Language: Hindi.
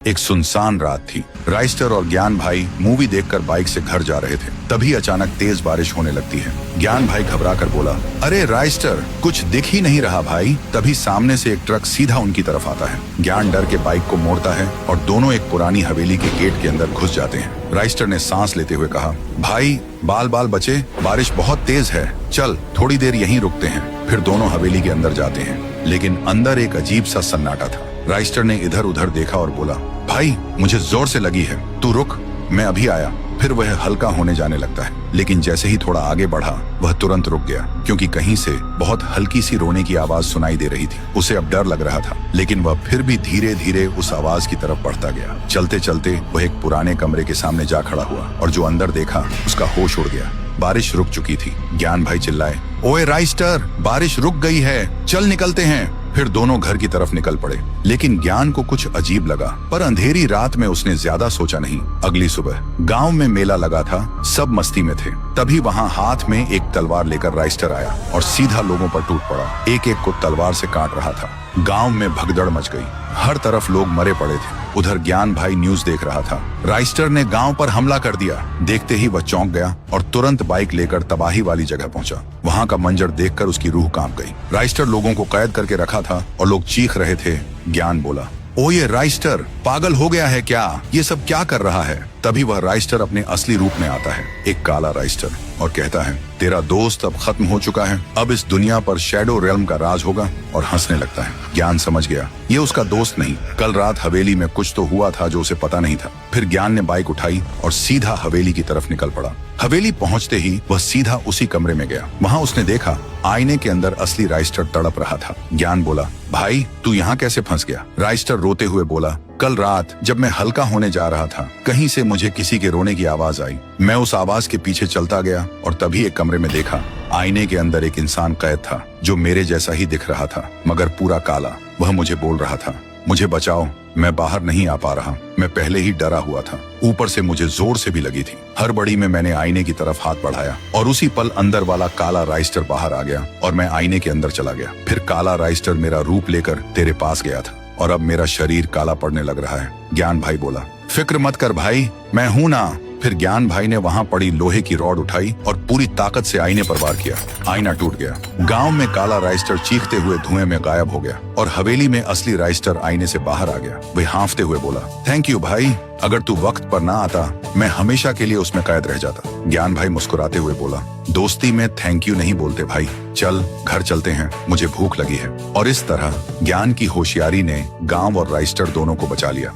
एक सुनसान रात थी। राइस्टर और ज्ञान भाई मूवी देखकर बाइक से घर जा रहे थे। तभी अचानक तेज बारिश होने लगती है। ज्ञान भाई घबरा कर बोला, अरे राइस्टर, कुछ दिख ही नहीं रहा भाई। तभी सामने से एक ट्रक सीधा उनकी तरफ आता है। ज्ञान डर के बाइक को मोड़ता है और दोनों एक पुरानी हवेली के गेट के अंदर घुस जाते हैं। राइस्टर ने सांस लेते हुए कहा, भाई बाल बाल बचे, बारिश बहुत तेज है, चल थोड़ी देर यहीं रुकते हैं। फिर दोनों हवेली के अंदर जाते हैं, लेकिन अंदर एक अजीब सा सन्नाटा था। राइस्टर ने इधर उधर देखा और बोला, भाई मुझे जोर से लगी है, तू रुक, मैं अभी आया। फिर वह हल्का होने जाने लगता है, लेकिन जैसे ही थोड़ा आगे बढ़ा वह तुरंत रुक गया, क्योंकि कहीं से बहुत हल्की सी रोने की आवाज सुनाई दे रही थी। उसे अब डर लग रहा था, लेकिन वह फिर भी धीरे धीरे उस आवाज की तरफ बढ़ता गया। चलते चलते वह एक पुराने कमरे के सामने जा खड़ा हुआ और जो अंदर देखा उसका होश उड़ गया। बारिश रुक चुकी थी। ज्ञान भाई चिल्लाए, ओए राइस्टर, बारिश रुक गई है, चल निकलते हैं। फिर दोनों घर की तरफ निकल पड़े, लेकिन ज्ञान को कुछ अजीब लगा, पर अंधेरी रात में उसने ज्यादा सोचा नहीं। अगली सुबह गांव में मेला लगा था, सब मस्ती में थे। तभी वहां हाथ में एक तलवार लेकर राइस्टर आया और सीधा लोगों पर टूट पड़ा। एक एक को तलवार से काट रहा था। गांव में भगदड़ मच गई, हर तरफ लोग मरे पड़े थे। उधर ज्ञान भाई न्यूज देख रहा था। राइस्टर ने गांव पर हमला कर दिया। देखते ही वह चौंक गया और तुरंत बाइक लेकर तबाही वाली जगह पहुंचा। वहां का मंजर देखकर उसकी रूह कांप गई। राइस्टर लोगों को कैद करके रखा था और लोग चीख रहे थे। ज्ञान बोला, ओ ये राइस्टर पागल हो गया है क्या? ये सब क्या कर रहा है? तभी वह राइस्टर अपने असली रूप में आता है, एक काला राइस्टर, और कहता है, तेरा दोस्त अब खत्म हो चुका है, अब इस दुनिया पर शैडो रेल्म का राज होगा, और हंसने लगता है। ज्ञान समझ गया, ये उसका दोस्त नहीं, कल रात हवेली में कुछ तो हुआ था जो उसे पता नहीं था। फिर ज्ञान ने बाइक उठाई और सीधा हवेली की तरफ निकल पड़ा। हवेली पहुंचते ही वह सीधा उसी कमरे में गया। वहां उसने देखा आईने के अंदर असली राइस्टर तड़प रहा था। ज्ञान बोला, भाई तू यहाँ कैसे फंस गया? राइस्टर रोते हुए बोला, कल रात जब मैं हल्का होने जा रहा था, कहीं से मुझे किसी के रोने की आवाज आई। मैं उस आवाज के पीछे चलता गया और तभी एक कमरे में देखा, आईने के अंदर एक इंसान कैद था जो मेरे जैसा ही दिख रहा था, मगर पूरा काला। वह मुझे बोल रहा था, मुझे बचाओ, मैं बाहर नहीं आ पा रहा, मैं पहले ही डरा हुआ था, ऊपर से मुझे जोर से भी लगी थी। हड़बड़ी में मैंने आईने की तरफ हाथ बढ़ाया और उसी पल अंदर वाला काला राइस्टर बाहर आ गया और मैं आईने के अंदर चला गया। फिर काला राइस्टर मेरा रूप लेकर तेरे पास गया था और अब मेरा शरीर काला पड़ने लग रहा है। ज्ञान भाई बोला, फिक्र मत कर भाई, मैं हूं ना। फिर ज्ञान भाई ने वहां पड़ी लोहे की रॉड उठाई और पूरी ताकत से आईने पर वार किया। आईना टूट गया। गांव में काला राइस्टर चीखते हुए धुएं में गायब हो गया और हवेली में असली राइस्टर आईने से बाहर आ गया। वह हांफते हुए बोला, थैंक यू भाई, अगर तू वक्त पर ना आता मैं हमेशा के लिए उसमें कैद रह जाता। ज्ञान भाई मुस्कुराते हुए बोला, दोस्ती में थैंक यू नहीं बोलते भाई, चल घर चलते हैं, मुझे भूख लगी है। और इस तरह ज्ञान की होशियारी ने गांव और राइस्टर दोनों को बचा लिया।